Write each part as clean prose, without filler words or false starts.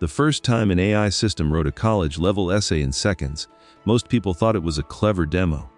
The first time an AI system wrote a college-level essay in seconds, most people thought it was a clever demo.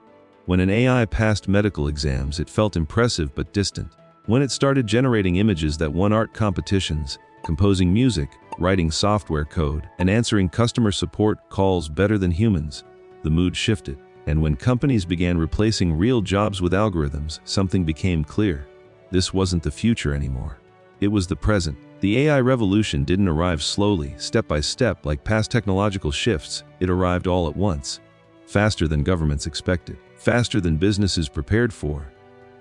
When an AI passed medical exams, it felt impressive but distant. When it started generating images that won art competitions, composing music, writing software code, and answering customer support calls better than humans, the mood shifted. And when companies began replacing real jobs with algorithms, something became clear. This wasn't the future anymore. It was the present. The AI revolution didn't arrive slowly, step by step, like past technological shifts. It arrived all at once. Faster than governments expected. Faster than businesses prepared for.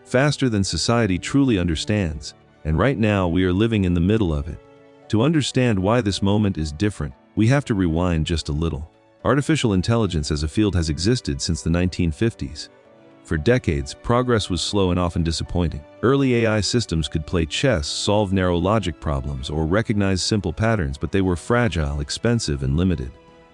Faster than society truly understands. And right now, we are living in the middle of it. To understand why this moment is different, we have to rewind just a little. Artificial intelligence as a field has existed since the 1950s. For decades, progress was slow and often disappointing. Early AI systems could play chess, solve narrow logic problems, or recognize simple patterns, but they were fragile, expensive, and limited.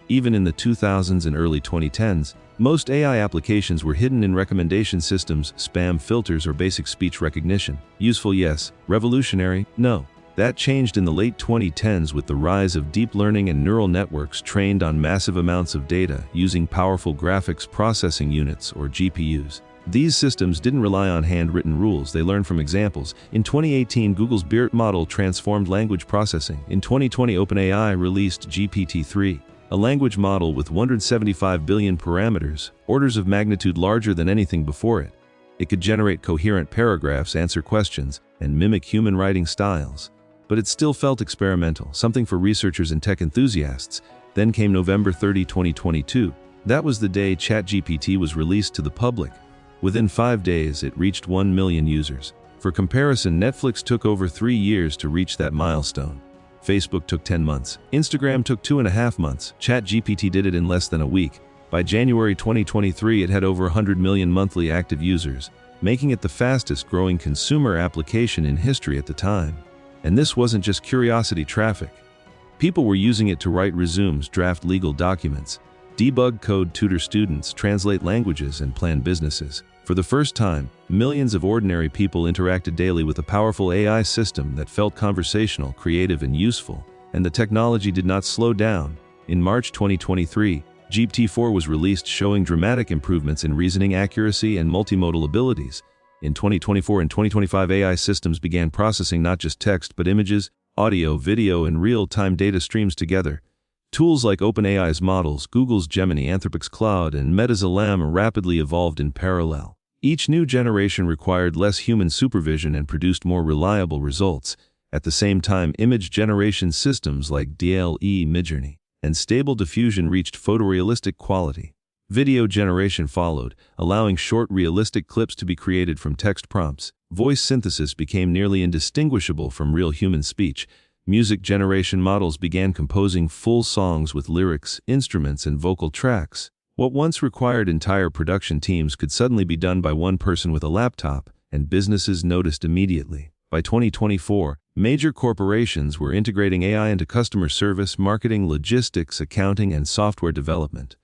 Even in the 2000s and early 2010s, most AI applications were hidden in recommendation systems, spam filters, or basic speech recognition. Useful, yes. Revolutionary, no. That changed in the late 2010s with the rise of deep learning and neural networks trained on massive amounts of data using powerful graphics processing units, or GPUs. These systems didn't rely on handwritten rules, they learned from examples. In 2018, Google's BERT model transformed language processing. In 2020, OpenAI released GPT-3, a language model with 175 billion parameters, orders of magnitude larger than anything before it. It could generate coherent paragraphs, answer questions, and mimic human writing styles. But it still felt experimental, something for researchers and tech enthusiasts. Then came November 30, 2022. That was the day ChatGPT was released to the public. Within 5 days, it reached 1 million users. For comparison, Netflix took over 3 years to reach that milestone. Facebook took 10 months. Instagram took 2.5 months. ChatGPT did it in less than a week. By January 2023, it had over 100 million monthly active users, making it the fastest-growing consumer application in history at the time. And this wasn't just curiosity traffic. People were using it to write resumes, draft legal documents, debug code, tutor students, translate languages, and plan businesses. For the first time, millions of ordinary people interacted daily with a powerful AI system that felt conversational, creative, and useful. And the technology did not slow down. In March 2023, GPT-4 was released, showing dramatic improvements in reasoning accuracy and multimodal abilities. In 2024 and 2025, AI systems began processing not just text but images, audio, video, and real-time data streams together. Tools like OpenAI's models, Google's Gemini, Anthropic's Cloud, and Meta's LLM rapidly evolved in parallel. Each new generation required less human supervision and produced more reliable results. At the same time, image generation systems like DALL-E, Midjourney, and Stable Diffusion reached photorealistic quality. Video generation followed, allowing short, realistic clips to be created from text prompts. Voice synthesis became nearly indistinguishable from real human speech. Music generation models began composing full songs with lyrics, instruments, and vocal tracks. What once required entire production teams could suddenly be done by one person with a laptop, and businesses noticed immediately. By 2024, major corporations were integrating AI into customer service, marketing, logistics, accounting, and software development.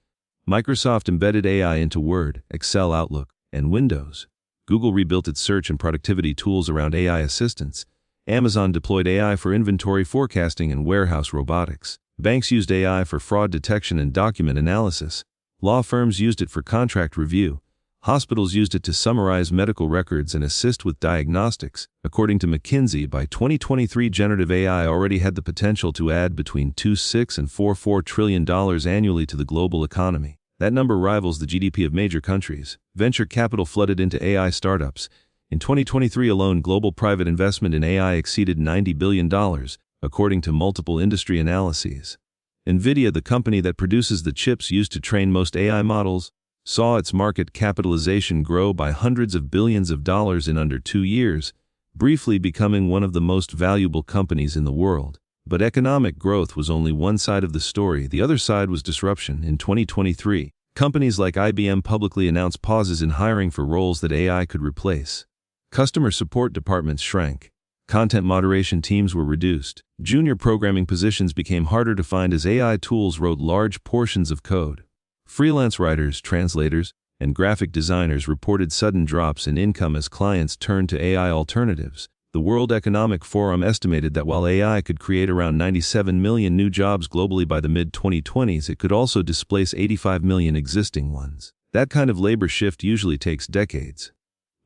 Microsoft embedded AI into Word, Excel, Outlook, and Windows. Google rebuilt its search and productivity tools around AI assistants. Amazon deployed AI for inventory forecasting and warehouse robotics. Banks used AI for fraud detection and document analysis. Law firms used it for contract review. Hospitals used it to summarize medical records and assist with diagnostics. According to McKinsey, by 2023, generative AI already had the potential to add between $2.6 and $4.4 trillion annually to the global economy. That number rivals the GDP of major countries. Venture capital flooded into AI startups. In 2023 alone, global private investment in AI exceeded $90 billion, according to multiple industry analyses. NVIDIA, the company that produces the chips used to train most AI models, saw its market capitalization grow by hundreds of billions of dollars in under 2 years, briefly becoming one of the most valuable companies in the world. But economic growth was only one side of the story. The other side was disruption. In 2023, companies like IBM publicly announced pauses in hiring for roles that AI could replace. Customer support departments shrank. Content moderation teams were reduced. Junior programming positions became harder to find as AI tools wrote large portions of code. Freelance writers, translators, and graphic designers reported sudden drops in income as clients turned to AI alternatives. The World Economic Forum estimated that while AI could create around 97 million new jobs globally by the mid-2020s, it could also displace 85 million existing ones. That kind of labor shift usually takes decades.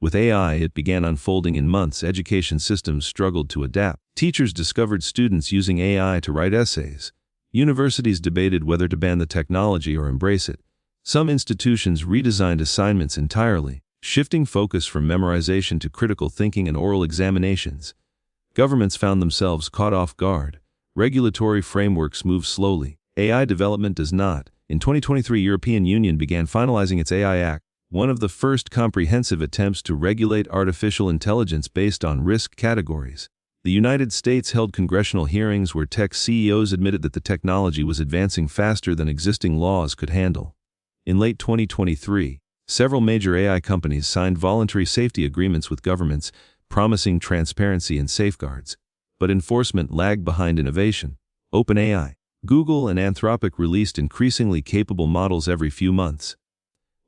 With AI, it began unfolding in months. Education systems struggled to adapt. Teachers discovered students using AI to write essays. Universities debated whether to ban the technology or embrace it. Some institutions redesigned assignments entirely, shifting focus from memorization to critical thinking and oral examinations. Governments found themselves caught off guard. Regulatory frameworks move slowly. AI development does not. In 2023, European Union began finalizing its AI Act, one of the first comprehensive attempts to regulate artificial intelligence based on risk categories. The United States held congressional hearings where tech CEOs admitted that the technology was advancing faster than existing laws could handle. In late 2023, several major AI companies signed voluntary safety agreements with governments, promising transparency and safeguards. But enforcement lagged behind innovation. OpenAI, Google, and Anthropic released increasingly capable models every few months.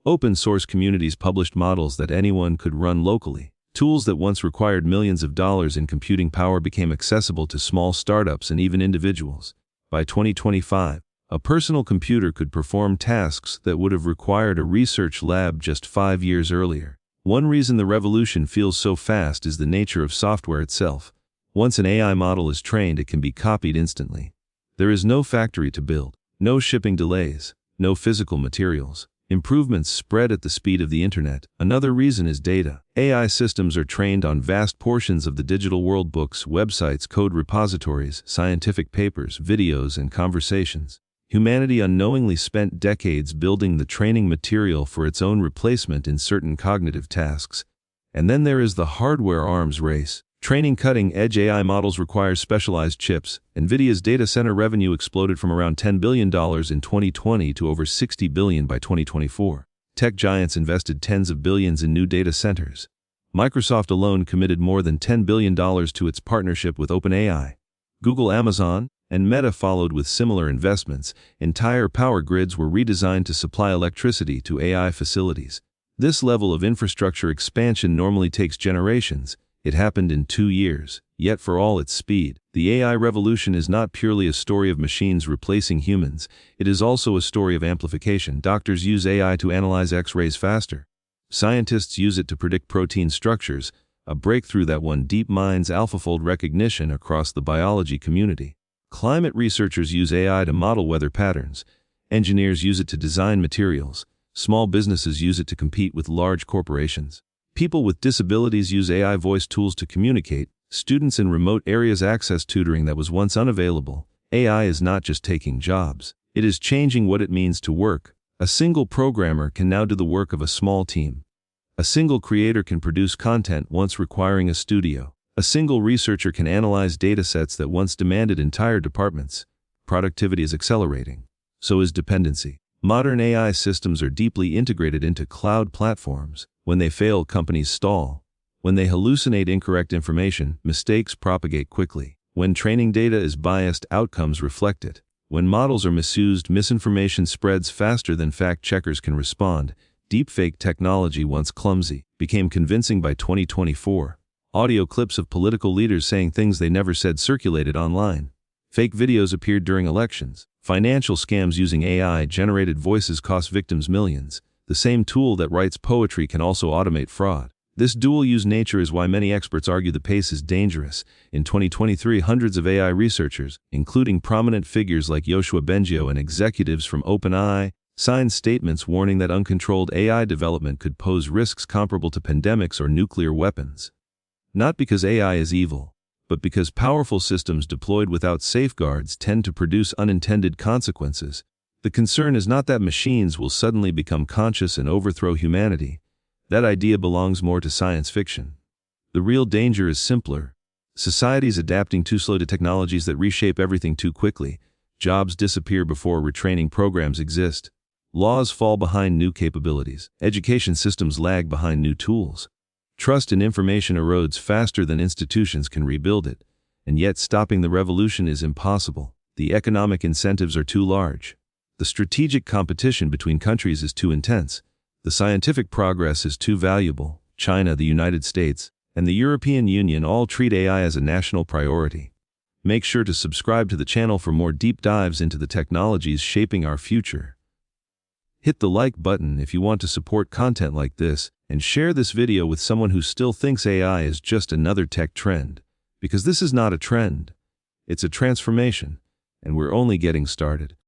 Open-source communities published models that anyone could run locally. Tools that once required millions of dollars in computing power became accessible to small startups and even individuals. By 2025, a personal computer could perform tasks that would have required a research lab just 5 years earlier. One reason the revolution feels so fast is the nature of software itself. Once an AI model is trained, it can be copied instantly. There is no factory to build, no shipping delays, no physical materials. Improvements spread at the speed of the internet. Another reason is data. AI systems are trained on vast portions of the digital world: books, websites, code repositories, scientific papers, videos, and conversations. Humanity unknowingly spent decades building the training material for its own replacement in certain cognitive tasks. And then there is the hardware arms race. Training cutting-edge AI models requires specialized chips. NVIDIA's data center revenue exploded from around $10 billion in 2020 to over $60 billion by 2024. Tech giants invested tens of billions in new data centers. Microsoft alone committed more than $10 billion to its partnership with OpenAI. Google, Amazon, and Meta followed with similar investments. Entire power grids were redesigned to supply electricity to AI facilities. This level of infrastructure expansion normally takes generations. It happened in 2 years. Yet for all its speed, the AI revolution is not purely a story of machines replacing humans. It is also a story of amplification. Doctors use AI to analyze X-rays faster. Scientists use it to predict protein structures, a breakthrough that won DeepMind's AlphaFold recognition across the biology community. Climate researchers use AI to model weather patterns. Engineers use it to design materials. Small businesses use it to compete with large corporations. People with disabilities use AI voice tools to communicate. Students in remote areas access tutoring that was once unavailable. AI is not just taking jobs. It is changing what it means to work. A single programmer can now do the work of a small team. A single creator can produce content once requiring a studio. A single researcher can analyze datasets that once demanded entire departments. Productivity is accelerating. So is dependency. Modern AI systems are deeply integrated into cloud platforms. When they fail, companies stall. When they hallucinate incorrect information, mistakes propagate quickly. When training data is biased, outcomes reflect it. When models are misused, misinformation spreads faster than fact-checkers can respond. Deepfake technology, once clumsy, became convincing by 2024. Audio clips of political leaders saying things they never said circulated online. Fake videos appeared during elections. Financial scams using AI-generated voices cost victims millions. The same tool that writes poetry can also automate fraud. This dual-use nature is why many experts argue the pace is dangerous. In 2023, hundreds of AI researchers, including prominent figures like Yoshua Bengio and executives from OpenAI, signed statements warning that uncontrolled AI development could pose risks comparable to pandemics or nuclear weapons. Not because AI is evil, but because powerful systems deployed without safeguards tend to produce unintended consequences. The concern is not that machines will suddenly become conscious and overthrow humanity. That idea belongs more to science fiction. The real danger is simpler. Societies adapting too slow to technologies that reshape everything too quickly. Jobs disappear before retraining programs exist. Laws fall behind new capabilities. Education systems lag behind new tools. Trust in information erodes faster than institutions can rebuild it. And yet stopping the revolution is impossible. The economic incentives are too large. The strategic competition between countries is too intense. The scientific progress is too valuable. China, the United States, and the European Union all treat AI as a national priority. Make sure to subscribe to the channel for more deep dives into the technologies shaping our future. Hit the like button if you want to support content like this, and share this video with someone who still thinks AI is just another tech trend. Because this is not a trend, it's a transformation, and we're only getting started.